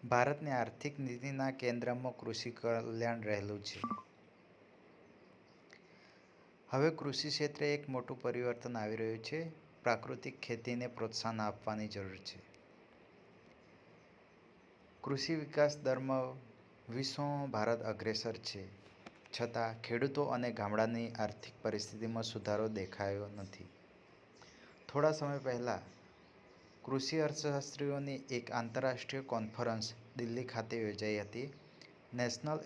ભારતની આર્થિક નીતિના કેન્દ્રમાં કૃષિ કલ્યાણ રહેલું છે. હવે કૃષિ ક્ષેત્રે એક મોટું પરિવર્તન આવી રહ્યું છે. પ્રાકૃતિક ખેતીને પ્રોત્સાહન આપવાની જરૂર છે. કૃષિ વિકાસ દરમાં વિશ્વમાં ભારત અગ્રેસર છે, છતાં ખેડૂતો અને ગામડાની આર્થિક પરિસ્થિતિમાં સુધારો દેખાયો નથી. થોડા સમય પહેલા કૃષિ અર્થશાસ્ત્રીઓની એક આંતરરાષ્ટ્રીય કોન્ફરન્સ દિલ્હી ખાતે યોજાઈ હતી. National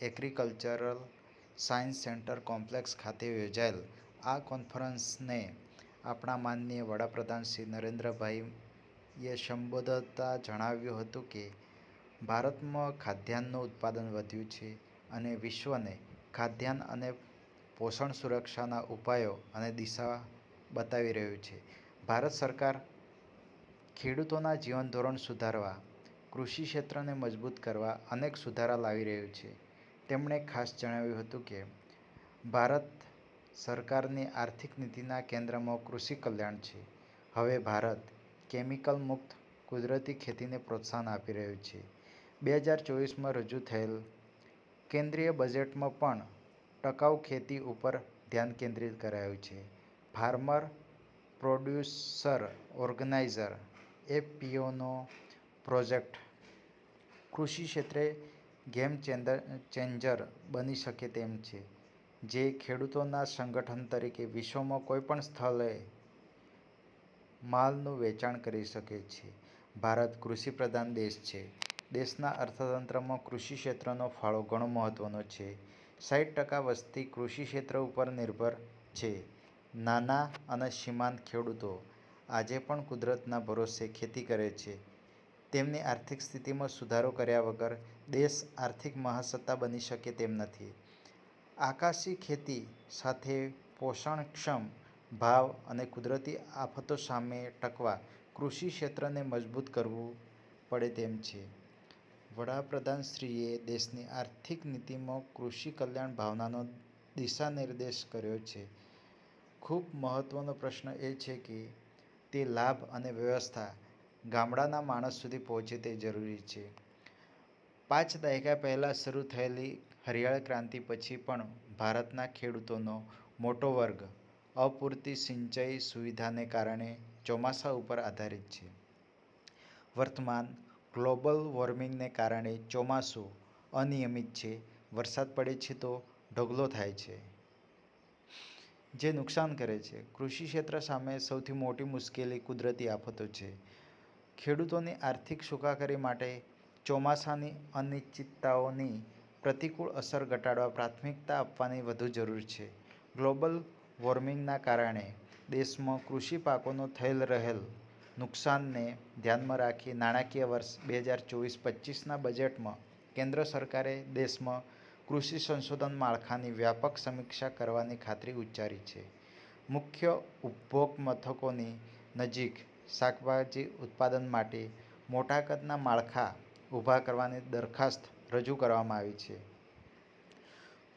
agricultural science centre complex ખાતે યોજાયેલ આ કોન્ફરન્સને આપણા માનનીય વડાપ્રધાન શ્રી નરેન્દ્રભાઈએ સંબોધતા જણાવ્યું હતું કે ભારતમાં ખાદ્યાન્નનું ઉત્પાદન વધ્યું છે અને વિશ્વને ખાદ્યાન્ન અને પોષણ સુરક્ષાના ઉપાયો અને દિશા બતાવી રહ્યું છે. ભારત સરકાર ખેડૂતોના જીવનધોરણ સુધારવા, કૃષિ ક્ષેત્રને મજબૂત કરવા અનેક સુધારા લાવી રહ્યું છે. તેમણે ખાસ જણાવ્યું હતું કે ભારત સરકારની આર્થિક નીતિના કેન્દ્રમાં કૃષિ કલ્યાણ છે. હવે ભારત કેમિકલ મુક્ત કુદરતી ખેતીને પ્રોત્સાહન આપી રહ્યું છે. 2024માં રજૂ થયેલ કેન્દ્રીય બજેટમાં પણ ટકાઉ ખેતી ઉપર ધ્યાન કેન્દ્રિત કરાયું છે. ફાર્મર પ્રોડ્યુસર ઓર્ગેનાઇઝર એફપીઓનો પ્રોજેક્ટ કૃષિ ક્ષેત્રે ગેમ ચેન્જર બની શકે તેમ છે, જે ખેડૂતોના સંગઠન તરીકે વિશ્વમાં કોઈપણ સ્થળે માલનું વેચાણ કરી શકે છે. ભારત કૃષિપ્રધાન દેશ છે. દેશના અર્થતંત્રમાં કૃષિ ક્ષેત્રનો ફાળો ઘણો મહત્વનો છે. 60% વસ્તી કૃષિ ક્ષેત્ર ઉપર નિર્ભર છે. નાના અને સીમાંત ખેડૂતો આજે પણ કુદરતના ભરોસે ખેતી કરે છે. તેમની આર્થિક સ્થિતિમાં સુધારો કર્યા વગર દેશ આર્થિક મહાસત્તા બની શકે તેમ નથી. આકાશી ખેતી સાથે પોષણક્ષમ ભાવ અને કુદરતી આફતો સામે ટકવા કૃષિ ક્ષેત્રને મજબૂત કરવું પડે તેમ છે. વડાપ્રધાનશ્રીએ દેશની આર્થિક નીતિમાં કૃષિ કલ્યાણ ભાવનાનો દિશાનિર્દેશ કર્યો છે. ખૂબ મહત્વનો પ્રશ્ન એ છે કે તે લાભ અને વ્યવસ્થા ગામડાના માણસ સુધી પહોંચે તે જરૂરી છે. 5 દાયકા પહેલા શરૂ થયેલી હરિયાળી ક્રાંતિ પછી પણ ભારતના ખેડૂતોનો મોટો વર્ગ અપૂરતી સિંચાઈ સુવિધાને કારણે ચોમાસા ઉપર આધારિત છે. વર્તમાન ગ્લોબલ વોર્મિંગને કારણે ચોમાસું અનિયમિત છે. વરસાદ પડે છે તો ઢગલો થાય છે, જે નુકસાન કરે છે. કૃષિ ક્ષેત્ર સામે સૌથી મોટી મુશ્કેલી કુદરતી આફતો છે. ખેડૂતોની આર્થિક સુખાકારી માટે ચોમાસાની અનિશ્ચિતતાઓની પ્રતિકૂળ અસર ઘટાડવા પ્રાથમિકતા આપવાની વધુ જરૂર છે. ગ્લોબલ વોર્મિંગના કારણે દેશમાં કૃષિ પાકોનો થઈ રહેલ નુકસાનને ધ્યાનમાં રાખી નાણાકીય વર્ષ 2024-25ના બજેટમાં કેન્દ્ર સરકારે દેશમાં કૃષિ સંશોધન માળખાની વ્યાપક સમીક્ષા કરવાની ખાતરી ઉચ્ચારી છે. મુખ્ય ઉપભોગ મથકોની નજીક શાકભાજી ઉત્પાદન માટે મોટા કદના માળખા ઊભા કરવાની દરખાસ્ત રજૂ કરવામાં આવી છે.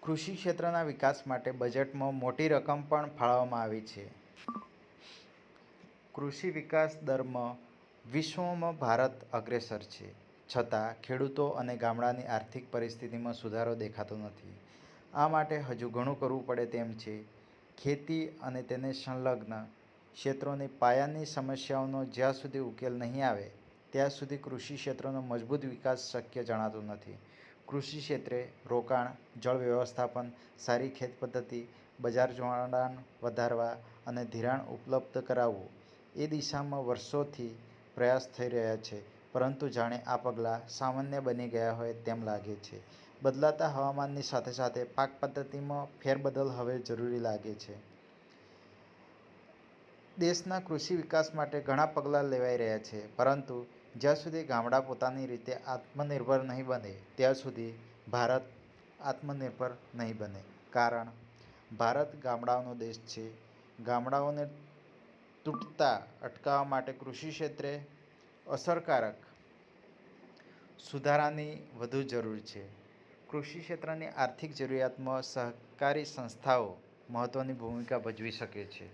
કૃષિ ક્ષેત્રના વિકાસ માટે બજેટમાં મોટી રકમ પણ ફાળવવામાં આવી છે. કૃષિ વિકાસ દરમાં વિશ્વમાં ભારત અગ્રેસર છે, છતાં ખેડૂતો અને ગામડાની આર્થિક પરિસ્થિતિમાં સુધારો દેખાતો નથી. આ માટે હજુ ઘણું કરવું પડે તેમ છે. ખેતી અને તેને સંલગ્ન ક્ષેત્રોની પાયાની સમસ્યાઓનો જ્યાં સુધી ઉકેલ નહીં આવે ત્યાં સુધી કૃષિ ક્ષેત્રનો મજબૂત વિકાસ શક્ય જણાતો નથી. કૃષિ ક્ષેત્રે રોકાણ, જળ વ્યવસ્થાપન, સારી ખેત પદ્ધતિ, બજાર જોડાણ વધારવા અને ધિરાણ ઉપલબ્ધ કરાવવું એ દિશામાં વર્ષોથી પ્રયાસ થઈ રહ્યા છે, પરંતુ જાણે આ પગલાં સામાન્ય બની ગયા હોય તેમ લાગે છે. બદલાતા હવામાનની સાથે સાથે પાક પદ્ધતિમાં ફેરબદલ હવે જરૂરી લાગે છે. દેશના કૃષિ વિકાસ માટે ઘણા પગલાં લેવાઈ રહ્યા છે, પરંતુ જ્યાં સુધી ગામડા પોતાની રીતે આત્મનિર્ભર નહીં બને ત્યાં સુધી ભારત આત્મનિર્ભર નહીં બને. કારણ ભારત ગામડાઓનો દેશ છે. ગામડાઓને તૂટતા અટકાવવા માટે કૃષિ ક્ષેત્રે અસરકારક સુધારાની વધુ જરૂર છે. કૃષિ ક્ષેત્રની આર્થિક જરૂરિયાતમાં સહકારી સંસ્થાઓ મહત્વની ભૂમિકા ભજવી શકે છે.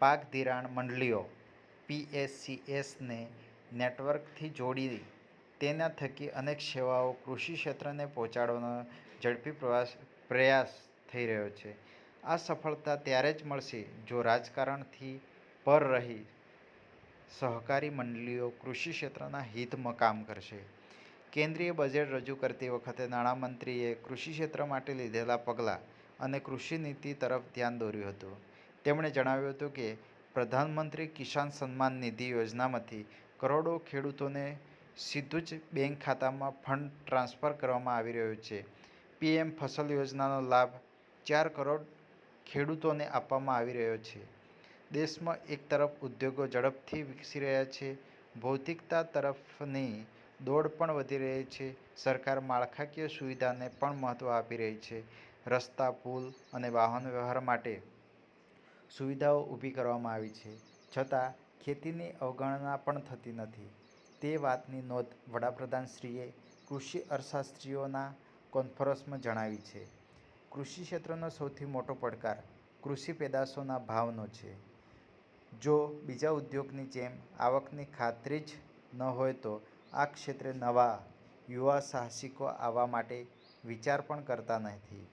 પાક ધિરાણ મંડળીઓ પીએસીએસને નેટવર્કથી જોડી તેના થકી અનેક સેવાઓ કૃષિ ક્ષેત્રને પહોંચાડવાનો ઝડપી પ્રયાસ થઈ રહ્યો છે. આ સફળતા ત્યારે જ મળશે જો રાજકારણથી પર રહી સહકારી મંડળીઓ કૃષિ ક્ષેત્રના હિતમાં કામ કરશે. કેન્દ્રીય બજેટ રજૂ કરતી વખતે નાણામંત્રીએ કૃષિ ક્ષેત્ર માટે લીધેલા પગલાં અને કૃષિ નીતિ તરફ ધ્યાન દોર્યું હતું. તેમણે જણાવ્યું હતું કે પ્રધાનમંત્રી કિસાન સન્માન નિધિ યોજનામાંથી કરોડો ખેડૂતોને સીધું જ બેંક ખાતામાં ફંડ ટ્રાન્સફર કરવામાં આવી રહ્યું છે. પીએમ ફસલ યોજનાનો લાભ 4 કરોડ ખેડૂતોને આપવામાં આવી રહ્યો છે. દેશમાં એક તરફ ઉદ્યોગો ઝડપથી વિકસી રહ્યા છે, ભૌતિકતા તરફની દોડ પણ વધી રહી છે. સરકાર માળખાકીય સુવિધાને પણ મહત્વ આપી રહી છે. રસ્તા, પુલ અને વાહન વ્યવહાર માટે સુવિધાઓ ઊભી કરવામાં આવી છે. છતાં ખેતીની અવગણના પણ થતી નથી. તે વાતની નોંધ વડાપ્રધાનશ્રીએ કૃષિ અર્થશાસ્ત્રીઓના કોન્ફરન્સમાં જણાવી છે. કૃષિ ક્ષેત્રનો સૌથી મોટો પડકાર કૃષિ પેદાશોના ભાવનો છે. જો બીજા ઉદ્યોગની જેમ આવકની ખાતરી જ ન હોય તો આ ક્ષેત્રે નવા યુવા સાહસિકો આવવા માટે વિચાર પણ કરતા નથી.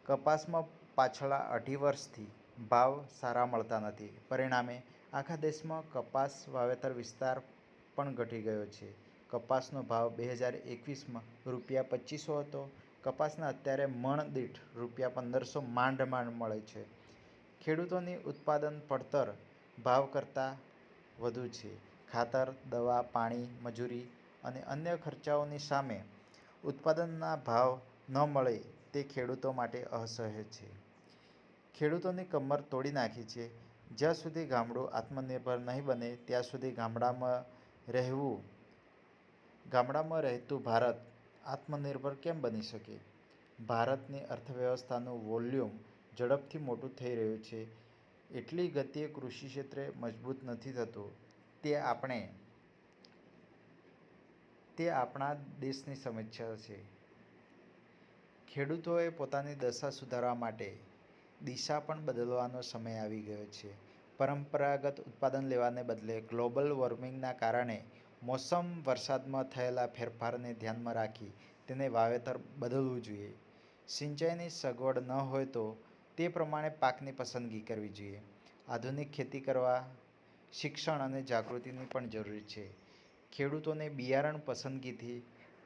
કપાસમાં પાછલા 2.5 વર્ષથી ભાવ સારા મળતા નથી. પરિણામે આખા દેશમાં કપાસ વાવેતર વિસ્તાર પણ ઘટી ગયો છે. કપાસનો ભાવ 2021માં ₹2500 હતો. કપાસના અત્યારે મણ દીઠ ₹1500 માંડ મળે છે. ખેડૂતોની ઉત્પાદન પડતર ભાવ કરતાં વધુ છે. ખાતર, દવા, પાણી, મજૂરી અને અન્ય ખર્ચાઓની સામે ઉત્પાદનના ભાવ ન મળે તે ખેડૂતો માટે અસહ્ય છે. ખેડૂતોની કમર તોડી નાખી છે. જ્યાં સુધી ગામડું આત્મનિર્ભર નહીં બને ત્યાં સુધી ગામડામાં રહેતું ભારત આત્મનિર્ભર કેમ બની શકે? ભારતની અર્થવ્યવસ્થાનું વોલ્યુમ ઝડપથી મોટું થઈ રહ્યું છે. એટલી ગતિએ કૃષિ ક્ષેત્ર મજબૂત નથી થતું. તે આપણા દેશની સમસ્યા છે. ખેડૂતોએ પોતાની દશા સુધારવા માટે દિશા પણ બદલવાનો સમય આવી ગયો છે. પરંપરાગત ઉત્પાદન લેવાને બદલે ગ્લોબલ વોર્મિંગના કારણે મોસમ વરસાદમાં થયેલા ફેરફારને ધ્યાનમાં રાખી તેને વાવેતર બદલવું જોઈએ. સિંચાઈની સગવડ ન હોય તો તે પ્રમાણે પાકની પસંદગી કરવી જોઈએ. આધુનિક ખેતી કરવા શિક્ષણ અને જાગૃતિની પણ જરૂર છે. ખેડૂતોને બિયારણ પસંદગીથી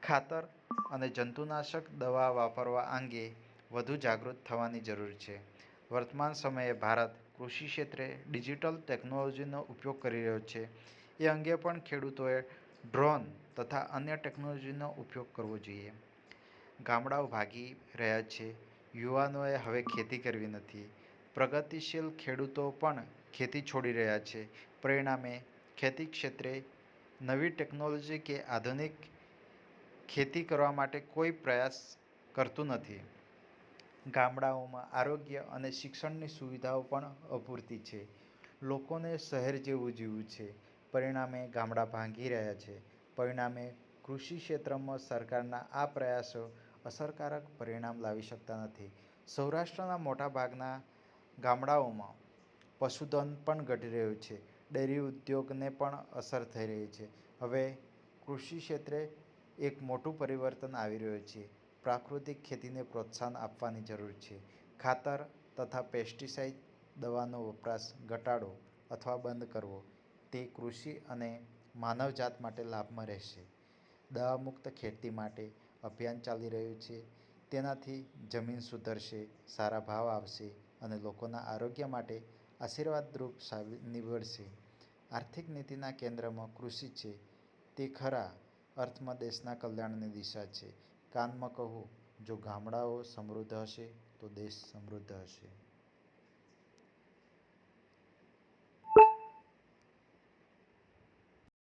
ખાતર અને જંતુનાશક દવા વાપરવા અંગે વધુ જાગૃત થવાની જરૂર છે. વર્તમાન સમયે ભારત કૃષિ ક્ષેત્રે ડિજિટલ ટેકનોલોજીનો ઉપયોગ કરી રહ્યો છે. એ અંગે પણ ખેડૂતોએ ડ્રોન તથા અન્ય ટેકનોલોજીનો ઉપયોગ કરવો જોઈએ. ગામડાઓ ભાગી રહ્યા છે. યુવાનોએ હવે ખેતી કરવી નથી. પ્રગતિશીલ ખેડૂતો પણ ખેતી છોડી રહ્યા છે. પરિણામે ખેતી ક્ષેત્રે નવી ટેકનોલોજી કે આધુનિક ખેતી કરવા માટે કોઈ પ્રયાસ કરતું નથી. ગામડાઓમાં આરોગ્ય અને શિક્ષણની સુવિધાઓ પણ અપૂરતી છે. લોકોને શહેર જેવું જીવવું છે. પરિણામે ગામડા ભાંગી રહ્યા છે. પરિણામે કૃષિ ક્ષેત્રમાં સરકારના આ પ્રયાસો અસરકારક પરિણામ લાવી શકતા નથી. સૌરાષ્ટ્રના મોટાભાગના ગામડાઓમાં પશુધન પણ ઘટી રહ્યું છે. ડેરી ઉદ્યોગને પણ અસર થઈ રહી છે. હવે કૃષિ ક્ષેત્રે એક મોટું પરિવર્તન આવી રહ્યું છે. પ્રાકૃતિક ખેતીને પ્રોત્સાહન આપવાની જરૂર છે. ખાતર તથા પેસ્ટિસાઇડ દવાનો વપરાશ ઘટાડવો અથવા બંધ કરવો તે કૃષિ અને માનવજાત માટે લાભમાં રહેશે. દવામુક્ત ખેતી માટે અભિયાન ચાલી રહ્યું છે. તેનાથી જમીન સુધરશે, સારા ભાવ આવશે અને લોકોના આરોગ્ય માટે આશીર્વાદરૂપ નીવડશે. આર્થિક નીતિના કેન્દ્રમાં કૃષિ છે. તે ખરા અર્થમાં દેશના કલ્યાણની દિશા છે. કાનમાં કહું, જો ગામડાઓ સમૃદ્ધ હશે તો દેશ સમૃદ્ધ હશે.